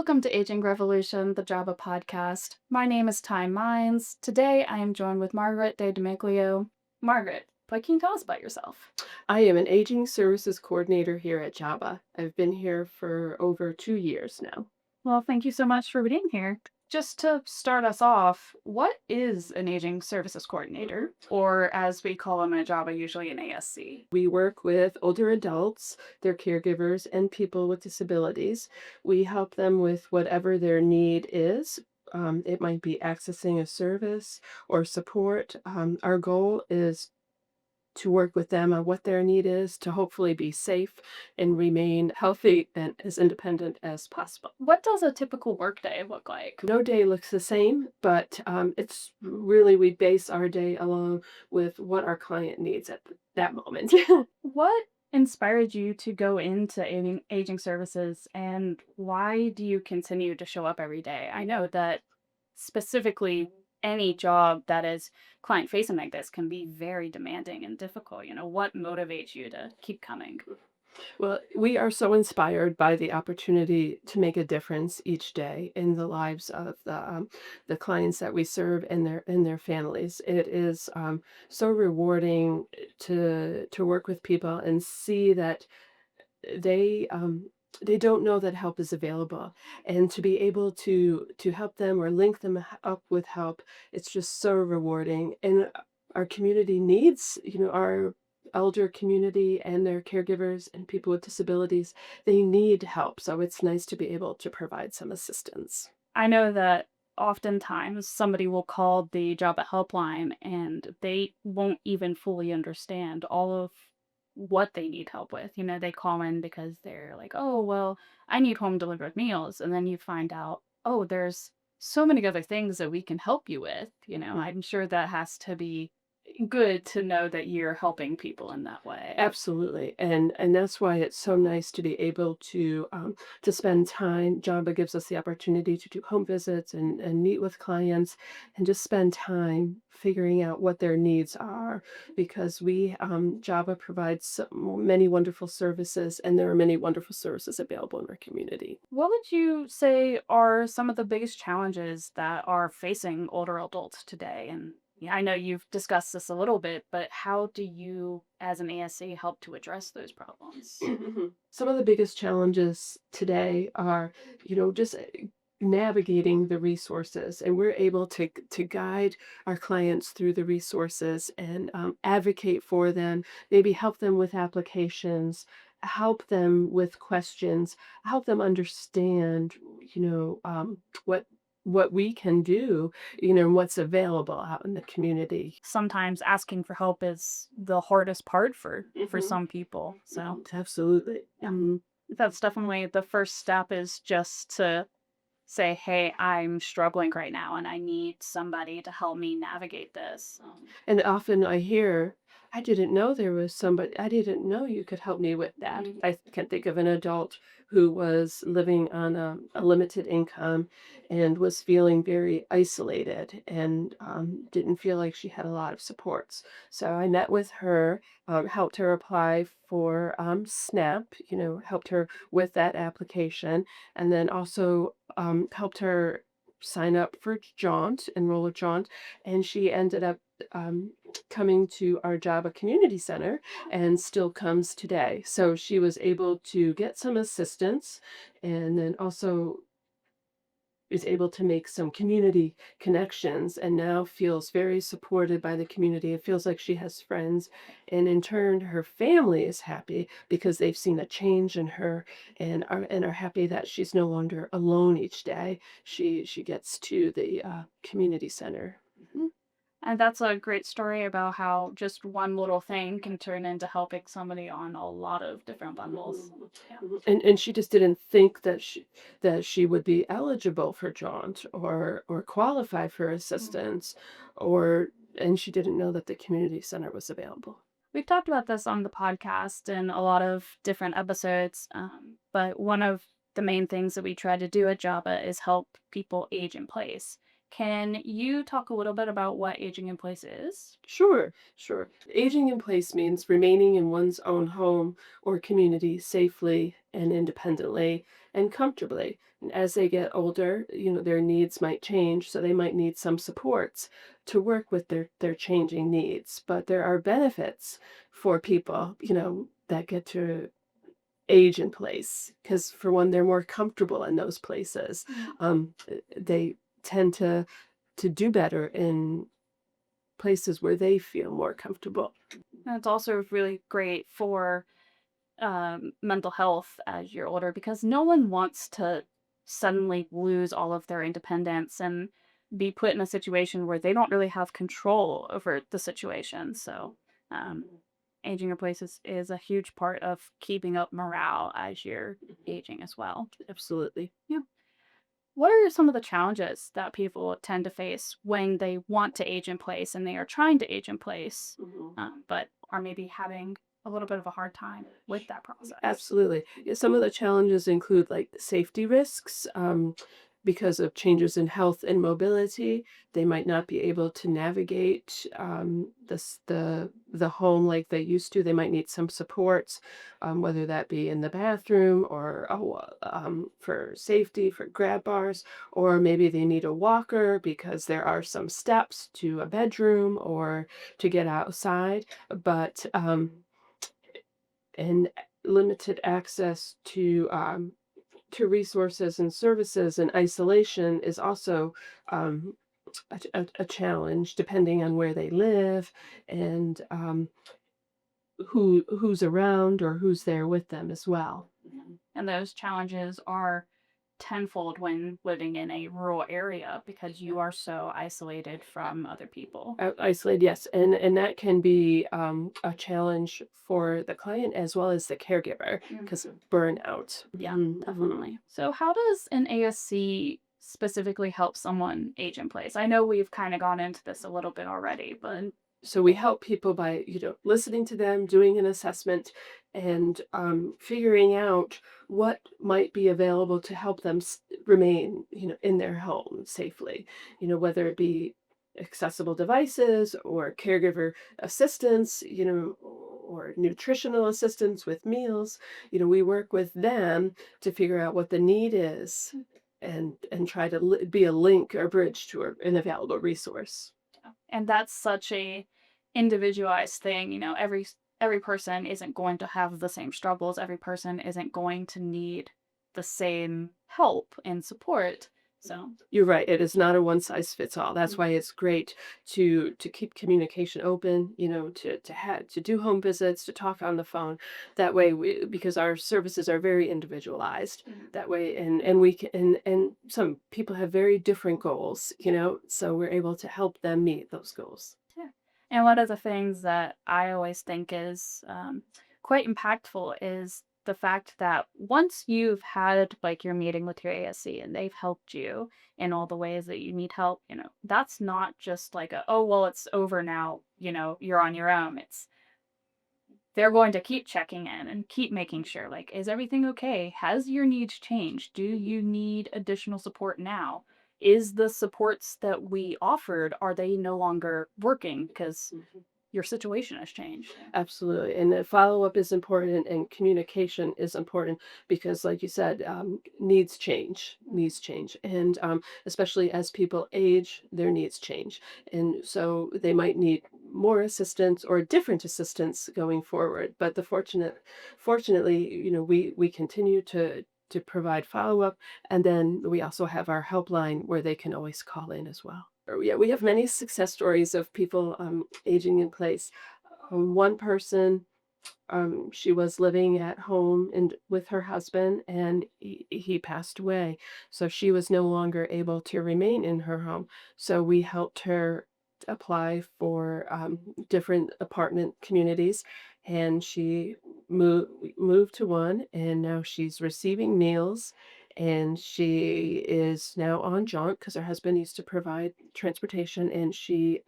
Welcome to Aging Revolution, the JABA podcast. My name is Ty Mines. Today I am joined with Margaret De Domiglio. Margaret, what can you tell us about yourself? I am an aging services coordinator here at JABA. I've been here for over 2 years now. Well, thank you so much for being here. Just to start us off, what is an aging services coordinator? Or as we call them at JABA, usually an ASC? We work with older adults, their caregivers, and people with disabilities. We help them with whatever their need is. It might be accessing a service or support. Our goal is to work with them on what their need is to hopefully be safe and remain healthy and as independent as possible. What does a typical workday look like? No day looks the same, but it's really we base our day along with what our client needs at that moment. What inspired you to go into aging services, and why do you continue to show up every day? I know that specifically any job that is client facing like this can be very demanding and difficult. What motivates you to keep coming? Well, we are so inspired by the opportunity to make a difference each day in the lives of the clients that we serve and their families. It is so rewarding to work with people and see that they they don't know that help is available, and to be able to help them or link them up with help, it's just so rewarding. And our community needs, our elder community and their caregivers and people with disabilities, they need help. So it's nice to be able to provide some assistance. I know that oftentimes somebody will call the job at helpline and they won't even fully understand all of what they need help with. They call in because they're like, oh, well, I need home delivered meals. And then you find out, oh, there's so many other things that we can help you with. I'm sure that has to be good to know that you're helping people in that way. Absolutely, and that's why it's so nice to be able to spend time. Java gives us the opportunity to do home visits and meet with clients and just spend time figuring out what their needs are, because we Java provides so many wonderful services, and there are many wonderful services available in our community. What would you say are some of the biggest challenges that are facing older adults today? And yeah, I know you've discussed this a little bit, but how do you, as an ASC, help to address those problems? Some of the biggest challenges today are, just navigating the resources, and we're able to guide our clients through the resources and advocate for them, maybe help them with applications, help them with questions, help them understand, what we can do, and what's available out in the community. Sometimes asking for help is the hardest part for Hmm. some people. So Absolutely. that's definitely the first step is just to say, hey, I'm struggling right now and I need somebody to help me navigate this. And often I hear, I didn't know there was somebody, I didn't know you could help me with that. I can think of an adult who was living on a limited income and was feeling very isolated and didn't feel like she had a lot of supports. So I met with her, helped her apply for SNAP, helped her with that application, and then also helped her sign up for Jaunt, enroll at Jaunt, and she ended up coming to our JABA Community Center and still comes today. So she was able to get some assistance and then also is able to make some community connections and now feels very supported by the community. It feels like she has friends. And in turn, her family is happy because they've seen a change in her and are happy that she's no longer alone each day. She gets to the community center. Mhm. And that's a great story about how just one little thing can turn into helping somebody on a lot of different levels. Mhm, mhm. And she just didn't think that she would be eligible for jaunt or qualify for Yeah. assistance, or and she didn't know that the community center was available. We've talked about this on the podcast in a lot of different episodes, but one of the main things that we try to do at Java is help people age in place. Can you talk a little bit about what aging in place is? Sure, sure. Aging in place means remaining in one's own home or community safely and independently and comfortably. And as they get older, their needs might change, so they might need some supports to work with their changing needs. But there are benefits for people, that get to age in place because for one, they're more comfortable in those places. Mm. They tend to do better in places where they feel more comfortable. And it's also really great for mental health as you're older because no one wants to suddenly lose all of their independence and be put in a situation where they don't really have control over the situation. So, um, aging in place is a huge part of keeping up morale as you're aging as well. Absolutely. Yeah. What are some of the challenges that people tend to face when they want to age in place and they are trying to age in place, Mhm. but are maybe having a little bit of a hard time with that process? Absolutely. Yeah, some of the challenges include like safety risks, because of changes in health and mobility. They might not be able to navigate the home like they used to. They might need some supports, whether that be in the bathroom or for safety, for grab bars, or maybe they need a walker because there are some steps to a bedroom or to get outside. But and limited access to resources and services and isolation is also a challenge depending on where they live and who's around or who's there with them as well. And those challenges are tenfold when living in a rural area because you are so isolated from other people. Isolated, yes, and that can be a challenge for the client as well as the caregiver because of burnout. Yeah, Mhm. definitely. So, how does an ASC specifically help someone age in place? I know we've kind of gone into this a little bit already, but So we help people by, listening to them, doing an assessment, and figuring out what might be available to help them remain, in their home safely. Whether it be accessible devices or caregiver assistance, or nutritional assistance with meals. We work with them to figure out what the need is, and try to be a link or bridge to an available resource. and that's such a individualized thing, every person isn't going to have the same struggles, every person isn't going to need the same help and support. So, You're right, it is not a one size fits all. That's why it's great to keep communication open, to do home visits, to talk on the phone. That way because our services are very individualized. That way and we can and some people have very different goals, so we're able to help them meet those goals. yeah. And one of the things that I always think is quite impactful is the fact that once you've had like your meeting with your ASC and they've helped you in all the ways that you need help, that's not just like oh, well, it's over now, you're on your own. They're going to keep checking in and keep making sure, like, is everything okay? Has your needs changed? Do you need additional support now? Is the supports that we offered, are they no longer working because your situation has changed? Absolutely. And the follow-up is important and communication is important because like you said, needs change. And especially as people age, their needs change. And so they might need more assistance or different assistance going forward. But fortunately, we continue to provide follow-up. And then we also have our helpline where they can always call in as well. Yeah, we have many success stories of people aging in place. One person, she was living at home and with her husband, and he passed away. So she was no longer able to remain in her home. So we helped her apply for different apartment communities, and she moved to one, and now she's receiving meals. And she is now on jaunt because her husband needs to provide transportation, and she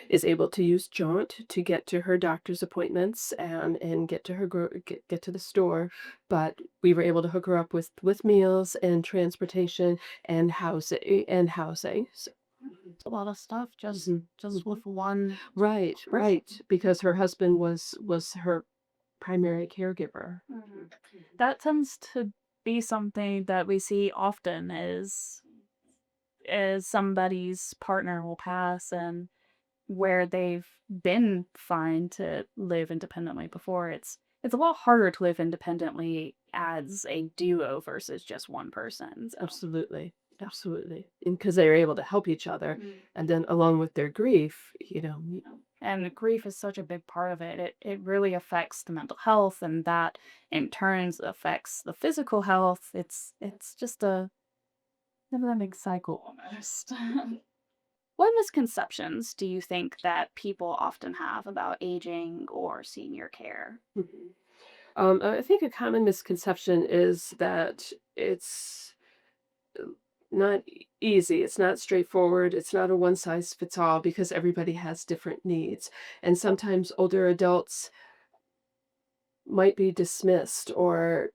is able to use Jaunt to get to her doctor's appointments and get to her get to the store, but we were able to hook her up with meals and transportation and housing. So, A lot of stuff mhm, just mhm. with one Right, person. right, because her husband was her primary caregiver. Mhm. That tends to be something that we see often is somebody's partner will pass and where they've been fine to live independently before, it's a lot harder to live independently as a duo versus just one person, so Absolutely, absolutely, and because they were able to help each other, and then along with their grief, and grief is such a big part of it. It really affects the mental health, and that in turns affects the physical health. It's just a never ending cycle almost. What misconceptions do you think that people often have about aging or senior care? mhm. I think a common misconception is that it's not easy. It's not straightforward. It's not a one size fits all because everybody has different needs. And sometimes older adults might be dismissed or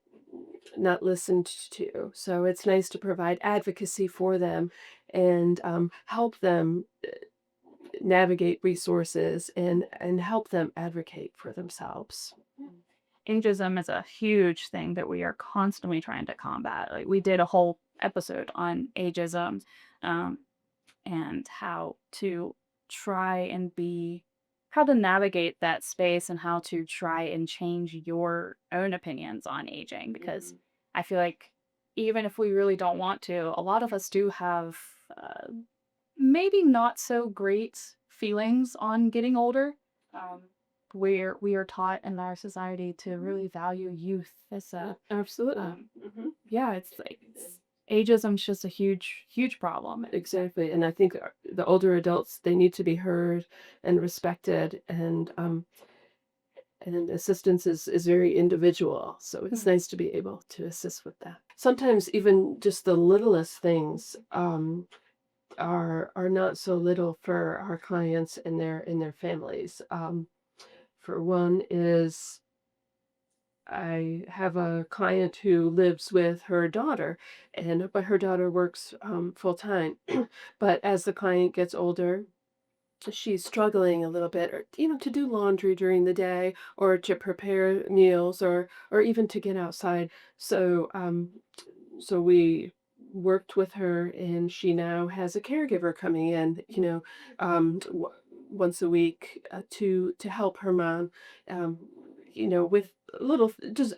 not listened to. So it's nice to provide advocacy for them and help them navigate resources and help them advocate for themselves. Ageism is a huge thing that we are constantly trying to combat. Like we did a whole episode on ageism, um, and try and be how to navigate that space and how to try and change your own opinions on aging because Mhm. I feel like even if we really don't want to, a lot of us do have maybe not so great feelings on getting older. Um, where we are taught in our society to really value youth as a Absolutely. Hmm. yeah, ageism's just a huge problem. Exactly. And I think the older adults, they need to be heard and respected and assistance is very individual. So it's Mhm. nice to be able to assist with that. Sometimes even just the littlest things are not so little for our clients and their families. For one is I have a client who lives with her daughter, and but her daughter works full time. But as the client gets older, she's struggling a little bit, or to do laundry during the day, or to prepare meals, or even to get outside. So so we worked with her, and she now has a caregiver coming in, once a week to help her mom, um, with little just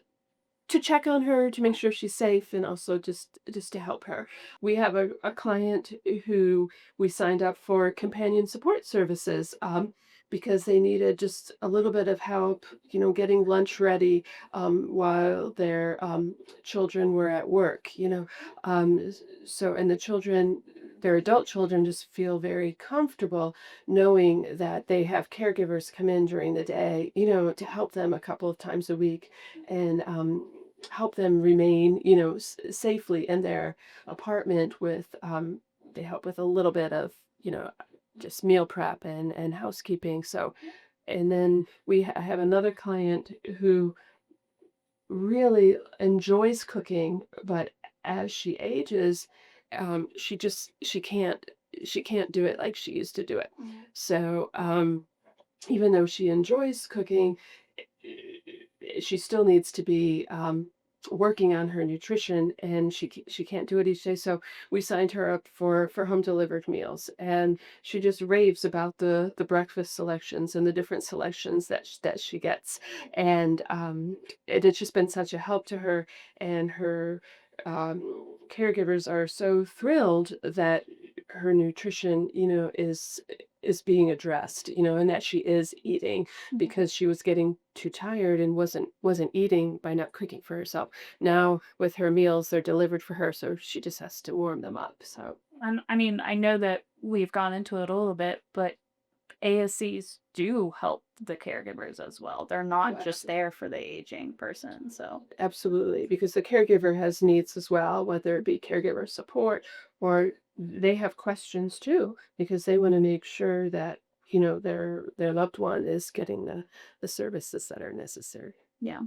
to check on her, to make sure she's safe, and also just to help her. We have a client who we signed up for companion support services, because they needed just a little bit of help, getting lunch ready, while their children were at work. So and the children. Their adult children just feel very comfortable knowing that they have caregivers come in during the day, to help them a couple of times a week and help them remain, safely in their apartment with, they help with a little bit of, just meal prep and housekeeping. So, and then I have another client who really enjoys cooking, but as she ages, she can't do it like she used to do it. Mhm. So, even though she enjoys cooking, she still needs to be working on her nutrition, and she can't do it each day. So we signed her up for home delivered meals, and she just raves about the breakfast selections and the different selections that she gets, and it's just been such a help to her, and her caregivers are so thrilled that her nutrition, is being addressed, and that she is eating because she was getting too tired and wasn't eating by not cooking for herself. Now with her meals, they're delivered for her, so she just has to warm them up. So And I mean, I know that we've gone into it a little bit, but ASCs do help the caregivers as well. They're oh, not just there for the aging person. So, absolutely, because the caregiver has needs as well, whether it be caregiver support or they have questions too, because they want to make sure that their loved one is getting the services that are necessary. Yeah.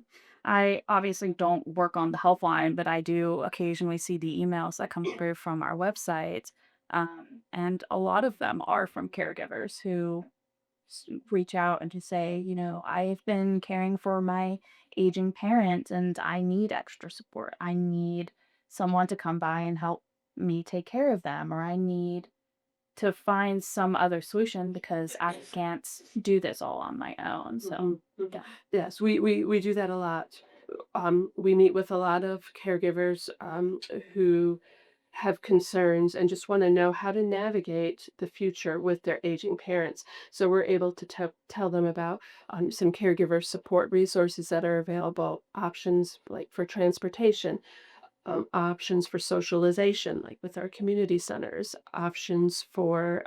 I obviously don't work on the helpline, but I do occasionally see the emails that come through from our website. And a lot of them are from caregivers who reach out and to say, I've been caring for my aging parent and I need extra support. I need someone to come by and help me take care of them, or I need to find some other solution because I can't do this all on my own. So, Mhm, mhm. yeah. Yes, we do that a lot. We meet with a lot of caregivers, who have concerns and just wanna know how to navigate the future with their aging parents. So we're able to tell them about, some caregiver support resources that are available, options, like, for transportation, options for socialization, like with our community centers, options for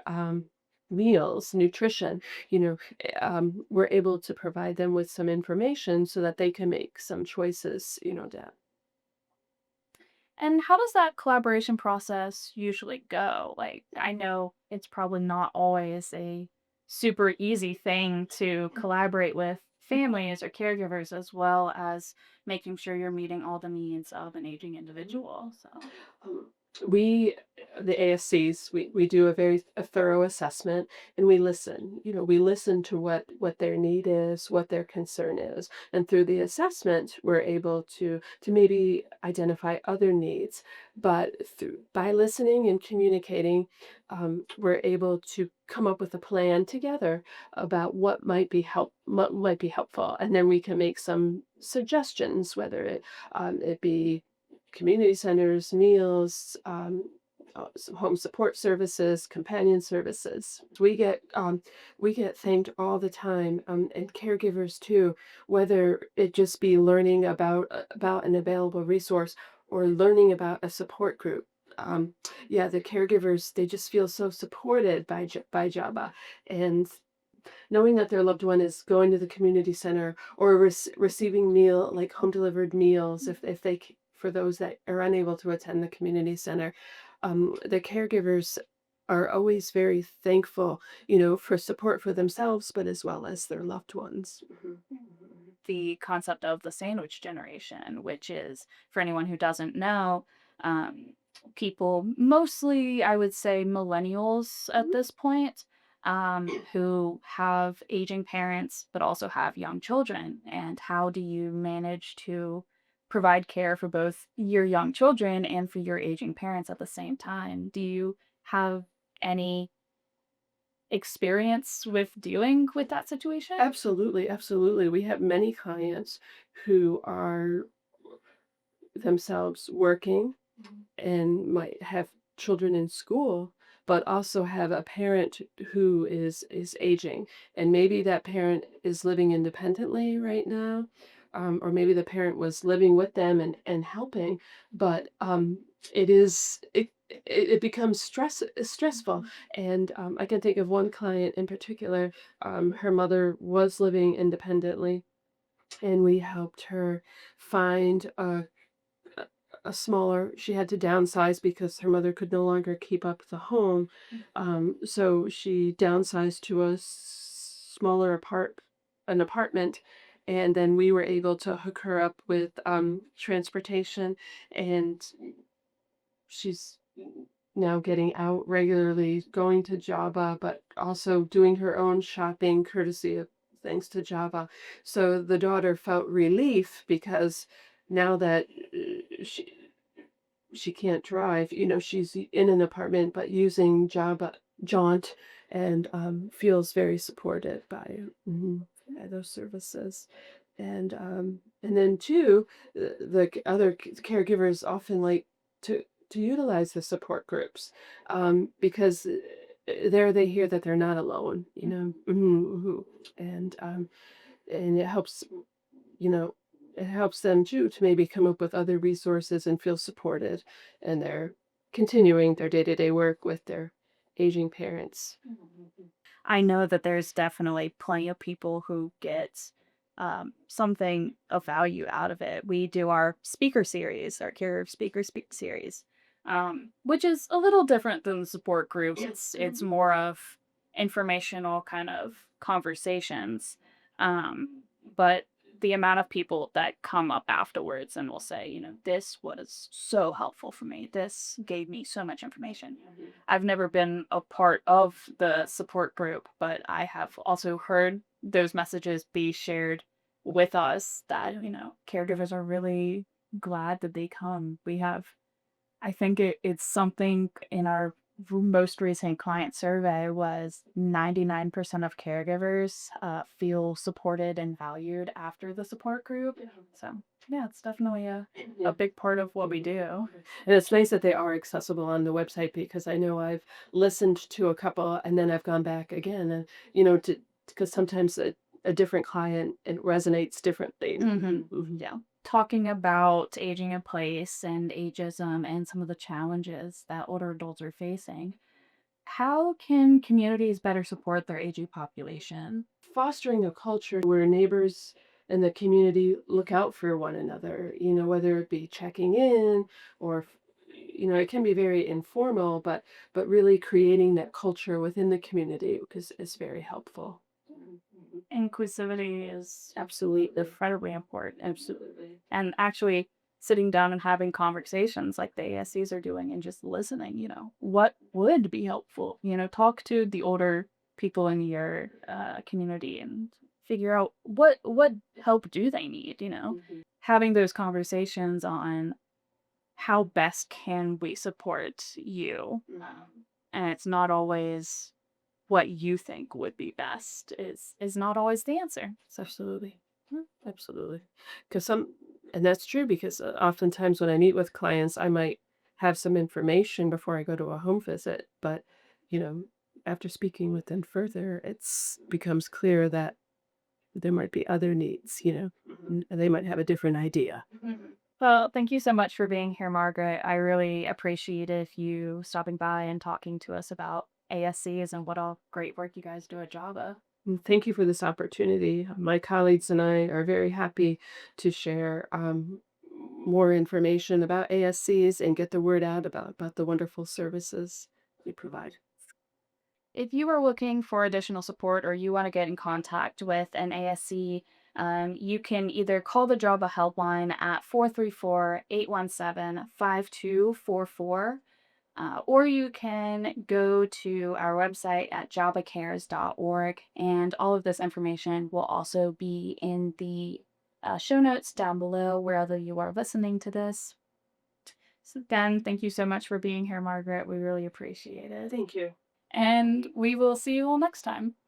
meals, nutrition. We're able to provide them with some information so that they can make some choices. And how does that collaboration process usually go? Like, I know it's probably not always a super easy thing to collaborate with families or caregivers as well as making sure you're meeting all the needs of an aging individual. So, Um, we, the ASCs, we do a thorough assessment, and we listen. We listen to what their need is, what their concern is, and through the assessment, we're able to maybe identify other needs. But by listening and communicating, we're able to come up with a plan together about what might be helpful, and then we can make some suggestions, whether it be community centers, meals, some home support services, companion services. We get thanked all the time, and caregivers too, whether it just be learning about an available resource or learning about a support group. Um, yeah, the caregivers, they just feel so supported by JABA, and knowing that their loved one is going to the community center or receiving like home delivered meals, if for those that are unable to attend the community center, the caregivers are always very thankful, for support for themselves, but as well as their loved ones. Mhm. the concept of the sandwich generation, which is, for anyone who doesn't know, um, people, mostly I would say millennials at Mhm. this point, who have aging parents but also have young children. And how do you manage to provide care for both your young children and for your aging parents at the same time? Do you have any experience with dealing with that situation? Absolutely, absolutely. We have many clients who are themselves working and might have children in school, but also have a parent who is aging, and maybe that parent is living independently right now, or maybe the parent was living with them and helping, but it becomes stressful. And I can think of one client in particular. Her mother was living independently, and we helped her find a smaller she had to downsize because her mother could no longer keep up the home. So she downsized to smaller an apartment, and then we were able to hook her up with transportation, and she's now getting out regularly, going to Java, but also doing her own shopping courtesy of thanks to Java. So the daughter felt relief because now that she can't drive, she's in an apartment but using Java Jaunt, and feels very supported by those services. And then too, the other caregivers often like to utilize the support groups, because there they hear that they're not alone, and and you know, it helps them too to maybe come up with other resources and feel supported, and they're continuing their day-to-day work with their aging parents. I know that there's definitely plenty of people who get something of value out of it. We do our speaker series, our Care of Speaker Speak series, which is a little different than the support groups. It's more of informational kind of conversations. But the amount of people that come up afterwards and will say, this was so helpful for me. This gave me so much information. I've never been a part of the support group, but I have also heard those messages be shared with us that, caregivers are really glad that they come. I think it's something in our most recent client survey was 99% of caregivers feel supported and valued after the support group. So, yeah, it's definitely a Yeah. big part of what we do. And it's nice that they are accessible on the website because I know I've listened to a couple and then I've gone back again and, to because sometimes a different client, it resonates differently. Mhm. Yeah. Talking about aging in place and ageism and some of the challenges that older adults are facing, how can communities better support their aging population? Fostering a culture where neighbors in the community look out for one another, whether it be checking in or, it can be very informal, but really creating that culture within the community because it's very helpful. Inclusivity is Absolutely. incredibly important. Absolutely. And actually sitting down and having conversations like the ASCs are doing and just listening, what would be helpful? Talk to the older people in your community and figure out what help do they need, Mhm. having those conversations on how best can we support you. And it's not always what you think would be best is not always the answer. So Absolutely. Absolutely. Because and that's true because oftentimes when I meet with clients, I might have some information before I go to a home visit, but you know, after speaking with them further, it's becomes clear that there might be other needs, and they might have a different idea. well, thank you so much for being here, Margaret. I really appreciated you stopping by and talking to us about ASCs and what all great work you guys do at JABA. And thank you for this opportunity. My colleagues and I are very happy to share more information about ASCs and get the word out about the wonderful services we provide. If you are looking for additional support or you want to get in contact with an ASC, you can either call the JABA helpline at 434-817-5244, or you can go to our website at jabacares.org. And all of this information will also be in the show notes down below wherever you are listening to this. So, again, thank you so much for being here, Margaret. We really appreciate it. Thank you. And we will see you all next time.